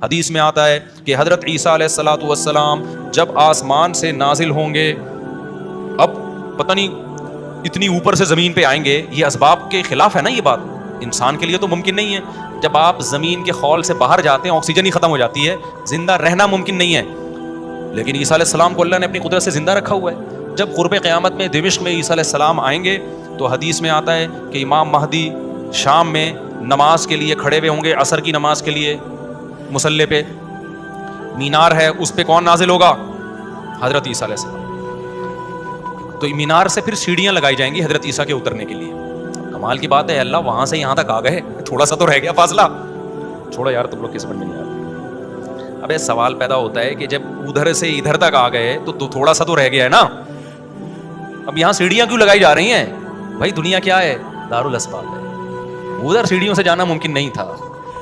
حدیث میں آتا ہے کہ حضرت عیسیٰ علیہ الصلوۃ والسلام جب آسمان سے نازل ہوں گے، اب پتہ نہیں اتنی اوپر سے زمین پہ آئیں گے، یہ اسباب کے خلاف ہے نا، یہ بات انسان کے لیے تو ممکن نہیں ہے. جب آپ زمین کے خول سے باہر جاتے ہیں آکسیجن ہی ختم ہو جاتی ہے، زندہ رہنا ممکن نہیں ہے. لیکن عیسیٰ علیہ السلام کو اللہ نے اپنی قدرت سے زندہ رکھا ہوا ہے. جب قرب قیامت میں دمشق میں عیسیٰ علیہ السلام آئیں گے تو حدیث میں آتا ہے کہ امام مہدی شام میں نماز کے لیے کھڑے ہوئے ہوں گے، عصر کی نماز کے لیے مصلی پہ. مینار ہے، اس پہ کون نازل ہوگا؟ حضرت عیسیٰ علیہ السلام. تو مینار سے پھر سیڑھیاں لگائی جائیں گی حضرت عیسیٰ کے اترنے کے لیے. کمال کی بات ہے، اللہ وہاں سے یہاں تک آ گئے، تھوڑا سا تو رہ گیا فاصلہ. چھوڑو یار، تم لوگ کس سمجھ میں نہیں آتا. اب سوال پیدا ہوتا ہے کہ جب ادھر سے ادھر تک آ گئے تو تھوڑا سا تو رہ گیا ہے نا. اب یہاں سیڑھیاں کیوں لگائی جا رہی ہیں؟ بھائی دنیا کیا ہے؟ دارالاسباب ہے. ادھر سیڑھیوں سے جانا ممکن نہیں تھا،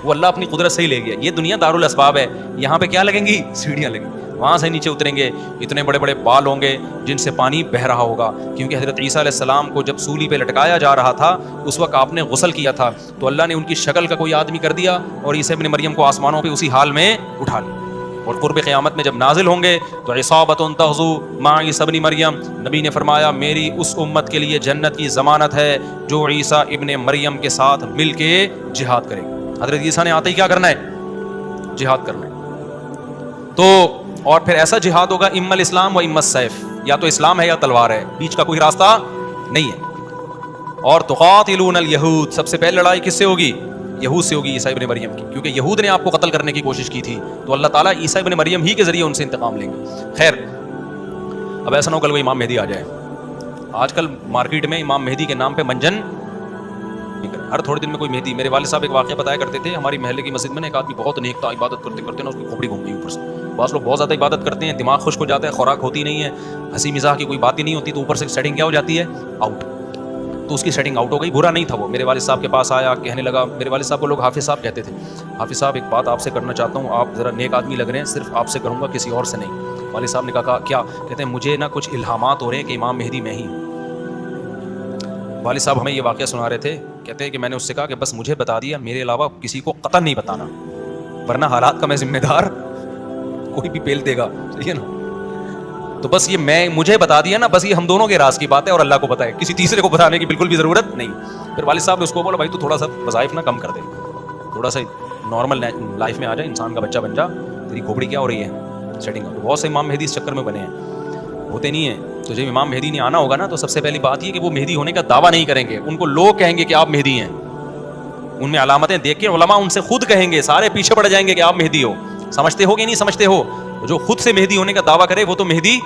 وہ اللہ اپنی قدرت سے ہی لے گیا. یہ دنیا دارالاسباب ہے، یہاں پہ کیا لگیں گی؟ سیڑھیاں لگیں گی. وہاں سے نیچے اتریں گے، اتنے بڑے بڑے بال ہوں گے جن سے پانی بہہ رہا ہوگا، کیونکہ حضرت عیسیٰ علیہ السلام کو جب سولی پہ لٹکایا جا رہا تھا اس وقت آپ نے غسل کیا تھا، تو اللہ نے ان کی شکل کا کوئی آدمی کر دیا اور عیسیٰ ابن مریم کو آسمانوں پہ اسی حال میں اٹھا لیا. اور قرب قیامت میں جب نازل ہوں گے تو عصابۃ تغزو مع عیسیٰ ابن مریم، نبی نے فرمایا میری اس امت کے لیے جنت کی ضمانت ہے جو عیسیٰ ابن مریم کے ساتھ مل کے جہاد کرے گا. حضرت عیسیٰ نے آتے ہی کیا کرنا ہے؟ جہاد کرنا ہے. تو اور پھر ایسا جہاد ہوگا اما الاسلام و اما السیف، یا تو اسلام ہے یا تلوار ہے، بیچ کا کوئی راستہ نہیں ہے. اور تقاتلون الیہود، سب سے پہلے لڑائی کس سے ہوگی؟ یہود سے ہوگی، عیسیٰ ابن مریم کی، کیونکہ یہود نے آپ کو قتل کرنے کی کوشش کی تھی، تو اللہ تعالیٰ عیسیٰ ابن مریم ہی کے ذریعے ان سے انتقام لیں گے. خیر، اب ایسا نہ ہو کل کوئی امام مہدی آ جائے. آج کل مارکیٹ میں امام مہدی کے نام پہ منجن ہر تھوڑے دن میں کوئی مہدی. میرے والد صاحب ایک واقعہ بتایا کرتے تھے، ہماری محلے کی مسجد میں ایک آدمی بہت نیک تھا، عبادت کرتے کرتے نا اس کی کھوپڑی گھوم گئی اوپر سے. بعض لوگ بہت زیادہ عبادت کرتے ہیں، دماغ خشک ہو جاتا ہے، خوراک ہوتی نہیں ہے، ہنسی مزاح کی کوئی بات ہی نہیں ہوتی، تو اوپر سے سیٹنگ کیا ہو جاتی ہے؟ آؤٹ. تو اس کی سیٹنگ آؤٹ ہو گئی. برا نہیں تھا وہ، میرے والد صاحب کے پاس آیا، کہنے لگا، میرے والد صاحب کو لوگ حافظ صاحب کہتے تھے، حافظ صاحب ایک بات آپ سے کرنا چاہتا ہوں، آپ ذرا نیک آدمی لگ رہے ہیں، صرف آپ سے کروں گا، کسی اور سے نہیں. والد صاحب نے کہا کیا؟ کہتے ہیں مجھے نا کچھ الہامات ہو رہے ہیں کہ امام مہدی میں ہی ہوں. والد صاحب ہمیں یہ واقعہ سنا رہے تھے، کہتے ہیں کہ میں نے اس سے کہا کہ بس مجھے بتا دیا، میرے علاوہ کسی کو قطعا نہیں بتانا، ورنہ حالات کا میں ذمہ دار، کوئی بھی پیل دے گا. ٹھیک ہے نا؟ تو بس یہ میں مجھے بتا دیا نا، بس یہ ہم دونوں کے راز کی بات ہے اور اللہ کو پتہ ہے، کسی تیسرے کو بتانے کی بالکل بھی ضرورت نہیں. پھر والد صاحب نے اس کو بولا بھائی تو تھوڑا سا وظائف نہ کم کر دے، تھوڑا سا نارمل لائف میں آ جائے، انسان کا بچہ بن جا، تیری کھوپڑی کیا ہو رہی ہے سیٹنگ. بہت سے امام مہدی اس چکر میں بنے ہیں، ہوتے نہیں ہیں. تو جب امام مہدی نے آنا ہوگا نا تو سب سے پہلی بات یہ کہ وہ مہدی ہونے کا دعویٰ نہیں کریں گے، ان کو لوگ کہیں گے کہ آپ مہدی ہیں. ان میں علامتیں دیکھ کے علماء ان سے خود کہیں گے، سارے پیچھے پڑ جائیں گے کہ آپ مہدی ہو. سمجھتے ہو کہ نہیں سمجھتے ہو؟ جو خود سے مہدی ہونے کا دعویٰ کرے وہ تو مہدی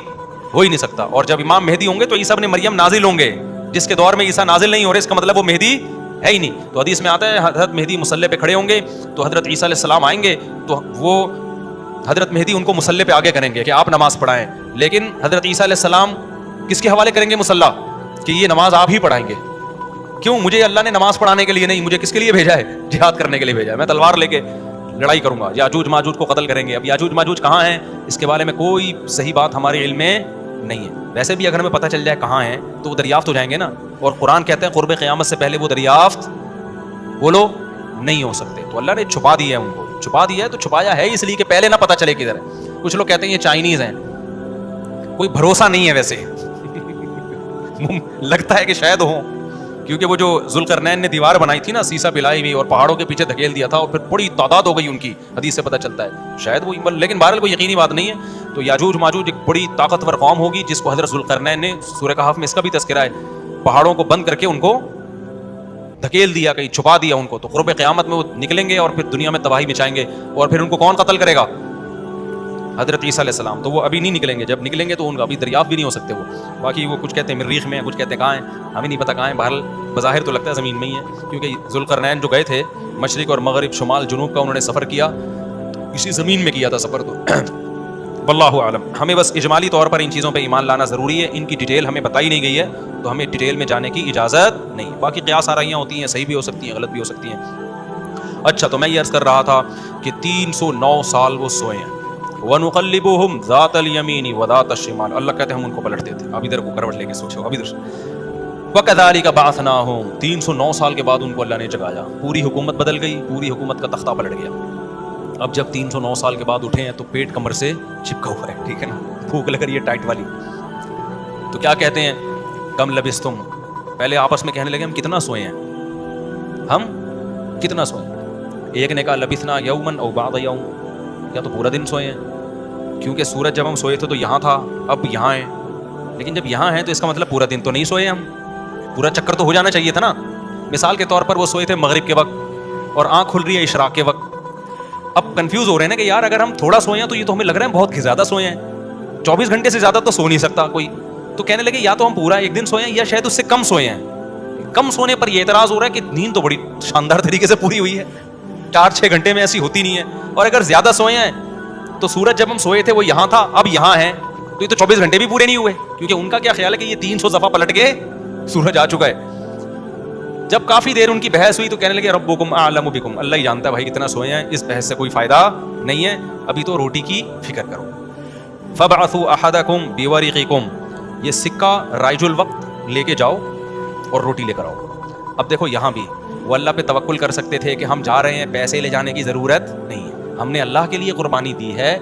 ہو ہی نہیں سکتا. اور جب امام مہدی ہوں گے تو عیسیٰ ابن مریم نازل ہوں گے، جس کے دور میں عیسیٰ نازل نہیں ہو رہے، اس کا مطلب وہ مہدی ہے ہی نہیں. تو حدیث میں آتا ہے حضرت مہدی مصلی پہ کھڑے ہوں گے تو حضرت عیسیٰ علیہ السلام آئیں گے تو وہ حضرت مہدی ان کو مصلی پہ آگے کریں گے کہ آپ نماز پڑھائیں. لیکن حضرت عیسیٰ علیہ السلام کس کے حوالے کریں گے مصلی؟ کہ یہ نماز آپ ہی پڑھائیں گے. کیوں؟ مجھے اللہ نے نماز پڑھانے کے لیے نہیں، مجھے کس کے لیے بھیجا ہے؟ جہاد کرنے کے لیے بھیجا ہے. میں تلوار لے کے لڑائی کروں گا، یاجوج ماجوج کو قتل کریں گے. اب یاجوج ماجوج کہاں ہیں اس کے بارے میں کوئی صحیح بات ہمارے علم میں نہیں ہے. ویسے بھی اگر ہمیں پتہ چل جائے کہاں ہیں تو وہ دریافت ہو جائیں گے نا، اور قرآن کہتے ہیں قرب قیامت سے پہلے وہ دریافت بولو نہیں ہو سکتے. تو اللہ نے چھپا دیا ہے، ان کو چھپا دیا ہے. تو چھپایا ہے اس لیے کہ پہلے نہ پتہ چلے کدھر ہے. کچھ لوگ کہتے ہیں یہ چائنیز ہیں، کوئی بھروسہ نہیں ہے ویسے لگتا ہے کہ شاید ہوں، کیونکہ وہ جو ذوالقرنین نے دیوار بنائی تھی نا سیسا پلائی ہوئی اور پہاڑوں کے پیچھے دھکیل دیا تھا اور پھر بڑی تعداد ہو گئی ان کی، حدیث سے پتہ چلتا ہے شاید وہ، لیکن بہرحال کوئی یقینی بات نہیں ہے. تو یاجوج ماجوج ایک بڑی طاقتور قوم ہوگی جس کو حضرت ذوالقرنین نے سورہ کہف میں اس کا بھی تذکرہ ہے، پہاڑوں کو بند کر کے ان کو دھکیل دیا، کہیں چھپا دیا ان کو. تو قرب قیامت میں وہ نکلیں گے اور پھر دنیا میں تباہی مچائیں گے. اور پھر ان کو کون قتل کرے گا؟ حضرت عیسیٰ علیہ السلام. تو وہ ابھی نہیں نکلیں گے، جب نکلیں گے تو ان کا ابھی دریافت بھی نہیں ہو سکتے وہ. باقی وہ کچھ کہتے ہیں مریخ میں، کچھ کہتے ہیں کہاں ہیں، ہمیں نہیں پتہ کہاں ہیں. بہرحال بظاہر تو لگتا ہے زمین میں ہی ہے، کیونکہ ذوالقرنین جو گئے تھے مشرق اور مغرب شمال جنوب کا انہوں نے سفر کیا، اسی زمین میں کیا تھا سفر. تو واللہ اعلم. ہمیں بس اجمالی طور پر ان چیزوں پہ ایمان لانا ضروری ہے. ان کی ڈیٹیل ہمیں بتائی نہیں گئی ہے تو ہمیں ڈیٹیل میں جانے کی اجازت نہیں. باقی قیاس آرائیاں ہوتی ہیں، صحیح بھی ہو سکتی ہیں، غلط بھی ہو سکتی ہیں. اچھا، تو میں یہ عرض کر رہا تھا کہ 309 سال وہ سوئے ہیں. وَنُقَلِّبُهُمْ ذَاتَ الْيَمِينِ وَذَاتَ الشِّمَالِ. اللہ کہتے ہیں ہم ان کو پلٹ دیتے. اب ادھر کو کروٹ لے کے سوچو، اب ادھر. وَكَذَلِكَ بَعَثْنَاهُمْ. 309 سال کے بعد ان کو اللہ نے جگایا. پوری حکومت بدل گئی، پوری حکومت کا تختہ پلٹ گیا. اب جب 309 سال کے بعد اٹھے ہیں تو پیٹ کمر سے چپکا ہوا ہے, ٹھیک ہے نا, بھوک لگ رہی ہے ٹائٹ والی. تو کیا کہتے ہیں, کم لبستم, پہلے آپس میں کہنے لگے ہم کتنا سوئے ہیں, ہم کتنا سوئے ہیں. ایک نے کہا لبثنا یومن او بعض یوم, یا تو پورا دن سوئے ہیں, کیونکہ سورج جب ہم سوئے تھے تو یہاں تھا, اب یہاں ہیں, لیکن جب یہاں ہیں تو اس کا مطلب پورا دن تو نہیں سوئے ہم, پورا چکر تو ہو جانا چاہیے تھا نا. مثال کے طور پر وہ سوئے تھے مغرب کے وقت اور آنکھ کھل رہی ہے اشراق کے وقت. اب کنفیوز ہو رہے ہیں نا کہ یار اگر ہم تھوڑا سوئے ہیں تو یہ تو ہمیں لگ رہا ہے بہت زیادہ سوئے ہیں, 24 گھنٹے سے زیادہ تو سو نہیں سکتا کوئی. تو کہنے لگے یا تو ہم پورا ایک دن سوئے ہیں یا شاید اس سے کم سوئے ہیں. کم سونے پر یہ اعتراض ہو رہا ہے کہ نیند تو بڑی شاندار طریقے سے پوری ہوئی ہے, 4-6 گھنٹے میں ایسی ہوتی نہیں ہے. اور اگر زیادہ سوئے ہیں تو سورج جب ہم سوئے تھے وہ یہاں تھا, اب یہاں ہے, تو یہ تو 24 گھنٹے بھی پورے نہیں ہوئے, کیونکہ ان کا کیا خیال ہے کہ یہ 300 دفعہ پلٹ کے سورج آ چکا ہے. جب کافی دیر ان کی بحث ہوئی تو کہنے لگے ربکم اعلم بکم, اللہ ہی جانتا ہے بھائی کتنا سوئے ہیں, اس بحث سے کوئی فائدہ نہیں ہے, ابھی تو روٹی کی فکر کرو. فبعثوا احدکم بورقکم, یہ سکہ رائج الوقت لے کے جاؤ اور روٹی لے کر آؤ. اب دیکھو یہاں بھی وہ اللہ پہ توکل کر سکتے تھے کہ ہم جا رہے ہیں, پیسے لے جانے کی ضرورت نہیں ہے, ہم نے اللہ کے لیے قربانی دی ہے,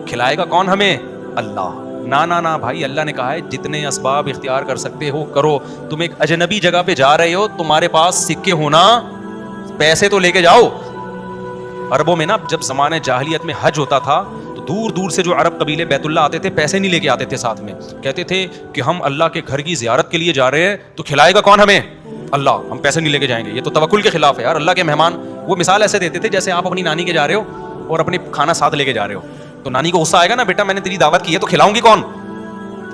کھلائے گا کون ہمیں, اللہ. نا بھائی, اللہ نے کہا ہے جتنے اسباب اختیار کر سکتے ہو کرو. تم ایک اجنبی جگہ پہ جا رہے ہو, تمہارے پاس سکے ہونا, پیسے تو لے کے جاؤ. عربوں میں نا جب زمانے جاہلیت میں حج ہوتا تھا تو دور دور سے جو عرب قبیلے بیت اللہ آتے تھے پیسے نہیں لے کے آتے تھے ساتھ میں, کہتے تھے کہ ہم اللہ کے گھر کی زیارت کے لیے جا رہے ہیں تو کھلائے گا کون ہمیں, اللہ, ہم پیسے نہیں لے کے جائیں گے. یہ تو توکل کے خلاف ہے یار. اللہ کے مہمان وہ مثال ایسے دیتے تھے جیسے آپ اپنی نانی کے جا رہے ہو اور اپنی کھانا ساتھ لے کے جا رہے ہو, تو نانی کو غصہ آئے گا نا, بیٹا میں نے تیری دعوت کی ہے تو کھلاؤں گی کون,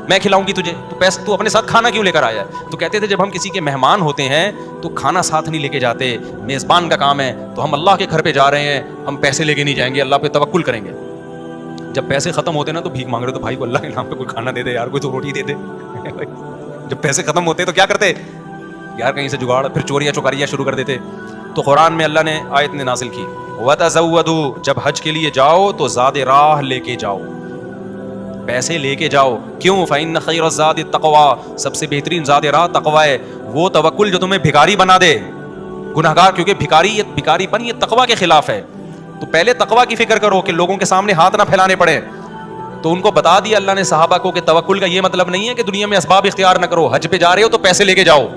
میں کھلاؤں گی تجھے, تو پیسے تو اپنے ساتھ کھانا کیوں لے کر آیا ہے. تو کہتے تھے جب ہم کسی کے مہمان ہوتے ہیں تو کھانا ساتھ نہیں لے کے جاتے, میزبان کا کام ہے, تو ہم اللہ کے گھر پہ جا رہے ہیں, ہم پیسے لے کے نہیں جائیں گے, اللہ پہ توکل کریں گے. جب پیسے ختم ہوتے نا تو بھیک مانگ رہے تو بھائی کو اللہ کے نام پہ کوئی کھانا دے دے یار, کوئی تو روٹی دے دے. جب پیسے ختم ہوتے تو کیا کرتے یار, کہیں سے جگاڑ, پھر چوریاں چکاریاں شروع کر دیتے. تو قرآن میں اللہ نے آیت نے نازل کی وَتَزَوَّدُوا, جب حج کے لیے جاؤ تو زاد راہ لے کے جاؤ, پیسے لے کے جاؤ. کیوں, فَإِنَّ خَيْرَ الزَّادِ التَّقْوَىٰ, سب سے بہترین زاد راہ تقویٰ ہے. وہ توکل جو تمہیں بھکاری بنا دے, گنہگار, کیونکہ بھکاری پن یہ تقویٰ کے خلاف ہے. تو پہلے تقویٰ کی فکر کرو کہ لوگوں کے سامنے ہاتھ نہ پھیلانے پڑے. تو ان کو بتا دیا اللہ نے صحابہ کو کہ توکل کا یہ مطلب نہیں ہے کہ دنیا میں اسباب اختیار نہ کرو, حج پہ جا رہے ہو تو پیسے لے کے جاؤ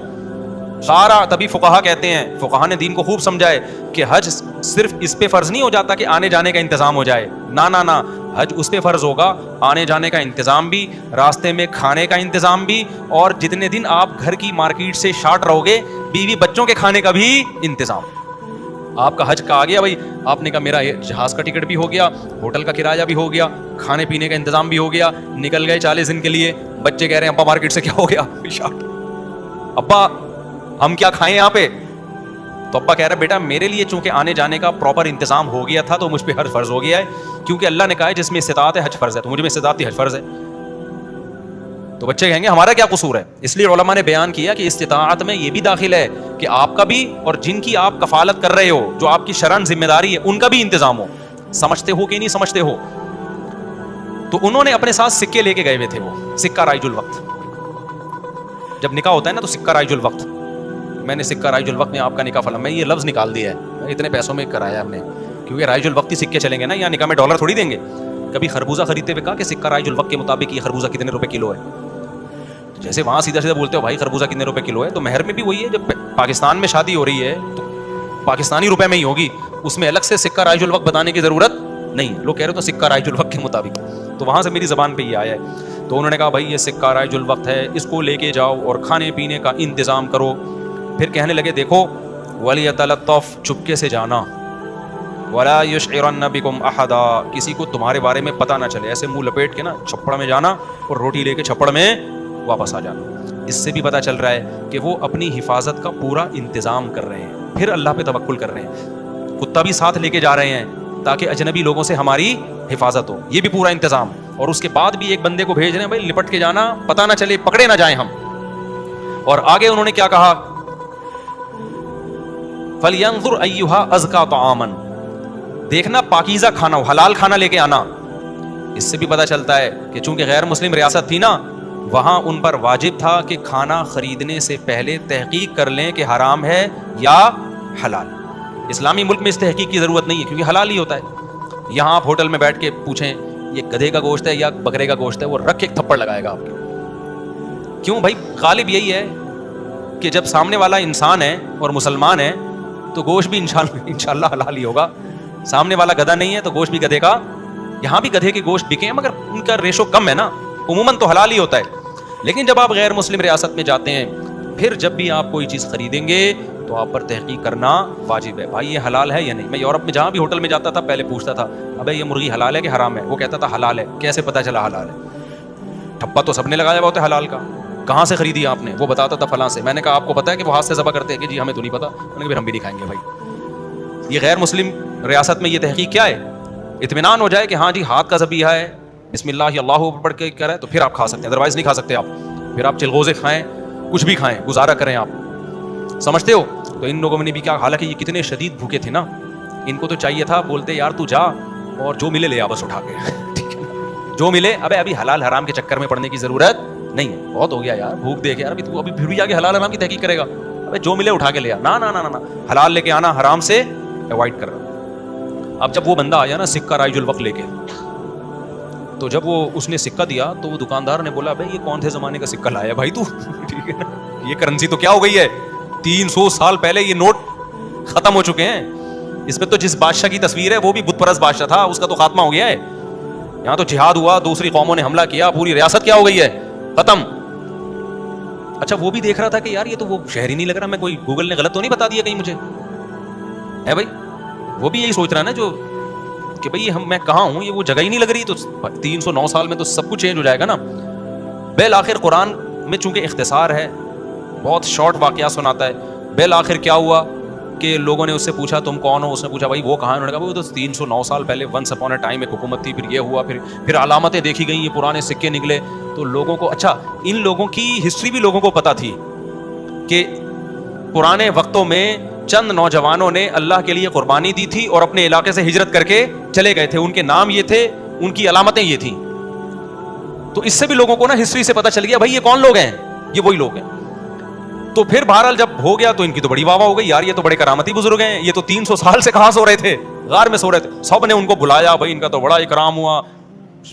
سارا. تبھی فقہا کہتے ہیں, فقہا نے دین کو خوب سمجھا ہے کہ حج صرف اس پہ فرض نہیں ہو جاتا کہ آنے جانے کا انتظام ہو جائے, نہ, حج اس پہ فرض ہوگا آنے جانے کا انتظام بھی, راستے میں کھانے کا انتظام بھی, اور جتنے دن آپ گھر کی مارکیٹ سے شارٹ رہو گے بیوی بچوں کے کھانے کا بھی انتظام. آپ کا حج کا آ گیا بھائی, آپ نے کہا میرا جہاز کا ٹکٹ بھی ہو گیا, ہوٹل کا کرایہ بھی ہو گیا, کھانے پینے کا انتظام بھی ہو گیا, نکل گئے 40 دن کے لیے. بچے کہہ رہے ہیں ابا مارکیٹ سے کیا ہو گیا, ابا ہم کیا کھائیں یہاں پہ. تو ابا کہہ رہا ہے بیٹا میرے لیے چونکہ آنے جانے کا پراپر انتظام ہو گیا تھا تو مجھ پہ حج فرض ہو گیا ہے, کیونکہ اللہ نے کہا ہے جس میں استطاعت ہے حج فرض ہے, تو مجھ میں استطاعت تھی حج فرض ہے. تو بچے کہیں گے ہمارا کیا قصور ہے. اس لیے علماء نے بیان کیا کہ استطاعت میں یہ بھی داخل ہے کہ آپ کا بھی اور جن کی آپ کفالت کر رہے ہو, جو آپ کی شرعن ذمہ داری ہے, ان کا بھی انتظام ہو. سمجھتے ہو کہ نہیں سمجھتے ہو. تو انہوں نے اپنے ساتھ سکے لے کے گئے ہوئے تھے, وہ سکہ رائج الوقت. جب نکاح ہوتا ہے نا تو سکہ رائج الوقت, میں نے سکہ رائج الوقت میں آپ کا نکاح فلاں, میں یہ لفظ نکال دیا ہے, اتنے پیسوں میں کرایا ہم نے, کیونکہ رائج الوقت ہی سکے چلیں گے نا, یا نکاح میں ڈالر تھوڑی دیں گے. کبھی خربوزہ خریدتے ہوئے کہا کہ سکہ رائج الوقت کے مطابق یہ خربوزہ کتنے روپے کلو ہے. جیسے وہاں سیدھا سیدھا بولتے ہو بھائی خربوزہ کتنے روپے کلو ہے, تو مہر میں بھی وہی ہے. جب پاکستان میں شادی ہو رہی ہے تو پاکستانی روپے میں ہی ہوگی, اس میں الگ سے سکہ رائج الوقت بتانے کی ضرورت نہیں. لوگ کہہ رہے تو سکہ رائج الوقت کے مطابق, تو وہاں سے میری زبان پہ یہ آیا ہے. تو انہوں نے کہا بھائی یہ سکہ رائج الوقت ہے, اس کو لے کے جاؤ اور کھانے پینے کا انتظام کرو. پھر کہنے لگے دیکھو وَلْيَتَلَطَّفْ, چپکے سے جانا, وَلَا يُشْعِرَنَّ بِكُمْ أَحَدًا, کسی کو تمہارے بارے میں پتہ نہ چلے. ایسے منہ لپیٹ کے نا چھپڑ میں جانا اور روٹی لے کے چھپڑ میں واپس آ جانا. اس سے بھی پتہ چل رہا ہے کہ وہ اپنی حفاظت کا پورا انتظام کر رہے ہیں, پھر اللہ پہ توکل کر رہے ہیں. کتا بھی ساتھ لے کے جا رہے ہیں تاکہ اجنبی لوگوں سے ہماری حفاظت ہو, یہ بھی پورا انتظام. اور اس کے بعد بھی ایک بندے کو بھیج رہے ہیں بھائی لپٹ کے جانا, پتہ نہ چلے, پکڑے نہ جائیں ہم. اور آگے انہوں نے کیا کہا, فَلْيَنظُرْ أَيُّهَا أَزْكَىٰ طَعَامًا, دیکھنا پاکیزہ کھانا ہو, حلال کھانا لے کے آنا. اس سے بھی پتہ چلتا ہے کہ چونکہ غیر مسلم ریاست تھی نا, وہاں ان پر واجب تھا کہ کھانا خریدنے سے پہلے تحقیق کر لیں کہ حرام ہے یا حلال. اسلامی ملک میں اس تحقیق کی ضرورت نہیں ہے کیونکہ حلال ہی ہوتا ہے. یہاں آپ ہوٹل میں بیٹھ کے پوچھیں یہ گدھے کا گوشت ہے یا بکرے کا گوشت ہے, وہ رکھ کے ایک تھپڑ لگائے گا آپ کے. کیوں بھائی؟ غالب یہی ہے کہ جب سامنے والا انسان ہے اور مسلمان ہے تو گوشت بھی انشاءاللہ حلال ہی ہوگا. سامنے والا گدھا نہیں ہے تو گوشت بھی گدھے کا. یہاں بھی گدھے کے گوشت بکے ہیں مگر ان کا ریشو کم ہے نا, عموماً تو حلال ہی ہوتا ہے. لیکن جب آپ غیر مسلم ریاست میں جاتے ہیں, پھر جب بھی آپ کوئی چیز خریدیں گے تو آپ پر تحقیق کرنا واجب ہے. بھائی یہ حلال ہے یا نہیں. میں یورپ میں جہاں بھی ہوٹل میں جاتا تھا پہلے پوچھتا تھا ابے یہ مرغی حلال ہے کہ حرام ہے؟ وہ کہتا تھا حلال ہے. کیسے پتا چلا حلال ہے؟ ٹھپا تو سب نے لگایا ہوا ہوتا ہے حلال کا. کہاں سے خریدی آپ نے؟ وہ بتاتا تھا فلاں سے. میں نے کہا آپ کو پتا ہے کہ وہ ہاتھ سے ذبح کرتے ہیں؟ کہ جی ہمیں تو نہیں پتا. میں نے کہا پھر ہم بھی نہیں کھائیں گے بھائی. یہ غیر مسلم ریاست میں یہ تحقیق کیا ہے؟ اطمینان ہو جائے کہ ہاں جی ہاتھ کا ذبیحہ ہے, بسم اللہ اللہ پڑھ کے کرے تو پھر آپ کھا سکتے ہیں, ادروائز نہیں کھا سکتے آپ. پھر آپ چلغوزے کھائیں, کچھ بھی کھائیں, گزارا کریں آپ. سمجھتے ہو؟ تو ان لوگوں نے بھی کیا, حالانکہ یہ کتنے شدید بھوکے تھے نا, ان کو تو چاہیے تھا بولتے یار تو جا اور جو ملے لے آ بس اٹھا کے, ٹھیک ہے جو ملے. ابھی حلال حرام کے چکر میں پڑنے کی ضرورت نہیں ہے, بہت ہو گیا یار بھوک دیکھ یار. تو ابھی پھر بھی جا کے حلال حرام کی تحقیق کرے گا؟ ابے جو ملے اٹھا کے لے آ. نا حلال لے کے آنا, حرام سے اوائڈ کرنا. اب جب وہ بندہ آیا نا سکہ رائج الوقت لے کے, تو جب وہ اس نے سکہ دیا تو وہ دکاندار نے بولا بھائی یہ کون سے زمانے کا سکہ لایا بھائی تو, ٹھیک ہے نا, یہ کرنسی تو کیا ہو گئی ہے, 300 سال پہلے یہ نوٹ ختم ہو چکے ہیں. اس پہ تو جس بادشاہ کی تصویر ہے وہ بھی بت پرست بادشاہ تھا, اس کا تو خاتمہ ہو گیا ہے. یہاں تو جہاد ہوا, دوسری قوموں نے حملہ کیا, پوری ریاست کیا ہو گئی ہے, ختم. اچھا وہ بھی دیکھ رہا تھا کہ یار یہ تو وہ شہر ہی نہیں لگ رہا, میں کوئی گوگل نے غلط تو نہیں بتا دیا کہیں مجھے ہے بھائی. وہ بھی یہی سوچ رہا ہے نا جو کہ بھئی میں کہاں ہوں, یہ وہ جگہ ہی نہیں لگ رہی. تو 309 سال میں تو سب کچھ چینج ہو جائے گا نا. بالآخر قرآن میں چونکہ اختصار ہے, بہت شارٹ واقعہ سناتا ہے. بالآخر کیا ہوا کہ لوگوں نے اس سے پوچھا تم کون ہو؟ اس نے پوچھا بھائی وہ کہاں ہے؟ انہوں نے کہا وہ تو 309 سال پہلے ونس اپون اے ٹائم ایک حکومت تھی, پھر یہ ہوا, پھر علامتیں دیکھی گئیں, یہ پرانے سکے نکلے. تو لوگوں کو اچھا ان لوگوں کی ہسٹری بھی لوگوں کو پتا تھی کہ پرانے وقتوں میں چند نوجوانوں نے اللہ کے لیے قربانی دی تھی اور اپنے علاقے سے ہجرت کر کے چلے گئے تھے. ان کے نام یہ تھے, ان کی علامتیں یہ تھیں. تو اس سے بھی لوگوں کو نا ہسٹری سے پتا چل گیا بھائی یہ کون لوگ ہیں, یہ وہی لوگ ہیں. تو پھر بہرحال جب ہو گیا تو ان کی تو بڑی واہ واہ ہو گئی, یار یہ تو بڑے کرامتی بزرگ ہیں, یہ تو 300 سال سے کہاں سو رہے تھے, غار میں سو رہے تھے. سب نے ان کو بلایا, بھائی ان کا تو بڑا اکرام ہوا.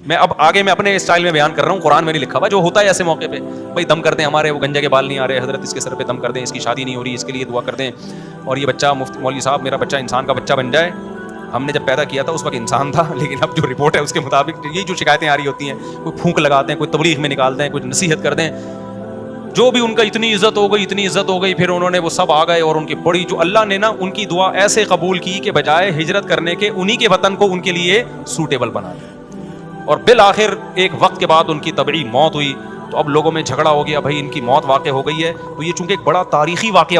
میں اب آگے میں اپنے اسٹائل میں بیان کر رہا ہوں, قرآن میں نہیں لکھا ہوا, جو ہوتا ہے ایسے موقع پہ بھائی دم کر دیں, ہمارے وہ گنجے کے بال نہیں آ رہے, حضرت اس کے سر پہ دم کر دیں, اس کی شادی نہیں ہو رہی, اس کے لیے دعا کر دیں, اور یہ بچہ مفتی مولوی صاحب میرا بچہ انسان کا بچہ بن جائے. ہم نے جب پیدا کیا تھا اس وقت انسان تھا, لیکن اب جو رپورٹ ہے اس کے مطابق یہ جو شکایتیں آ رہی ہوتی ہیں, کوئی پھونک لگاتے ہیں, کوئی تبلیغ میں نکالتے ہیں, کوئی نصیحت کر دیں, جو بھی ان کا اتنی عزت ہو گئی, پھر انہوں نے وہ سب آ گئے اور ان کی بڑی جو اللہ نے نا ان کی دعا ایسے قبول کی کہ بجائے ہجرت کرنے کے انہی کے وطن کو ان کے لیے سوٹیبل بنا دیا. اور بالآخر ایک وقت کے بعد ان کی طبعی موت ہوئی. تو اب لوگوں میں جھگڑا ہو گیا, بھائی ان کی موت واقع ہو گئی ہے, تو یہ چونکہ ایک بڑا تاریخی واقعہ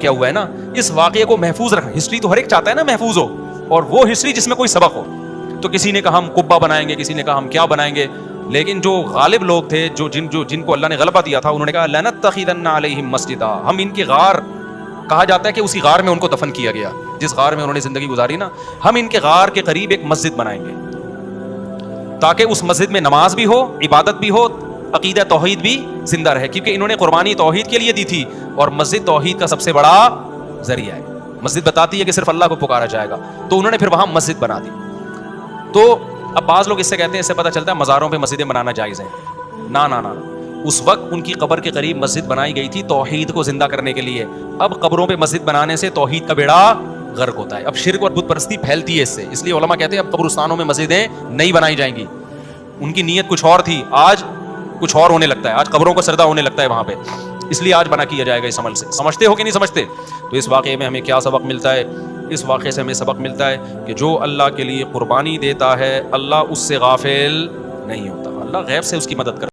ہوا ہے نا, اس واقعے کو محفوظ رکھنا. ہسٹری تو ہر ایک چاہتا ہے نا محفوظ ہو, اور وہ ہسٹری جس میں کوئی سبق ہو. تو کسی نے کہا ہم قبہ بنائیں گے, کسی نے کہا ہم کیا بنائیں گے, لیکن جو غالب لوگ تھے, جن کو اللہ نے غلبہ دیا تھا, انہوں نے کہا لنتخذن علیہم مسجدا, ہم ان کی غار, کہا جاتا ہے کہ اسی غار میں ان کو دفن کیا گیا, جس غار میں انہوں نے زندگی گزاری نا, ہم ان کے غار کے قریب ایک مسجد بنائیں گے تاکہ اس مسجد میں نماز بھی ہو, عبادت بھی ہو, عقیدہ توحید بھی زندہ رہے. کیونکہ انہوں نے قربانی توحید کے لیے دی تھی, اور مسجد توحید کا سب سے بڑا ذریعہ ہے. مسجد بتاتی ہے کہ صرف اللہ کو پکارا جائے گا, تو انہوں نے پھر وہاں مسجد بنا دی. تو اب بعض لوگ اس سے کہتے ہیں, اس سے پتہ چلتا ہے مزاروں پہ مسجدیں بنانا جائز ہے. نا اس وقت ان کی قبر کے قریب مسجد بنائی گئی تھی توحید کو زندہ کرنے کے لیے. اب قبروں پہ مسجد بنانے سے توحید کا بیڑا غرق ہوتا ہے. اب شرک اور بت پرستی پھیلتی ہے اس سے, اس لیے علماء کہتے ہیں اب قبرستانوں میں مسجدیں نہیں بنائی جائیں گی. ان کی نیت کچھ اور تھی, آج کچھ اور ہونے لگتا ہے, آج قبروں کو سجدہ ہونے لگتا ہے وہاں پہ, اس لیے آج بنا کیا جائے گا اس عمل سے. سمجھتے ہو کہ نہیں سمجھتے؟ تو اس واقعے میں ہمیں کیا سبق ملتا ہے؟ اس واقعے سے ہمیں سبق ملتا ہے کہ جو اللہ کے لیے قربانی دیتا ہے اللہ اس سے غافل نہیں ہوتا, اللہ غیب سے اس کی مدد کرتا ہے.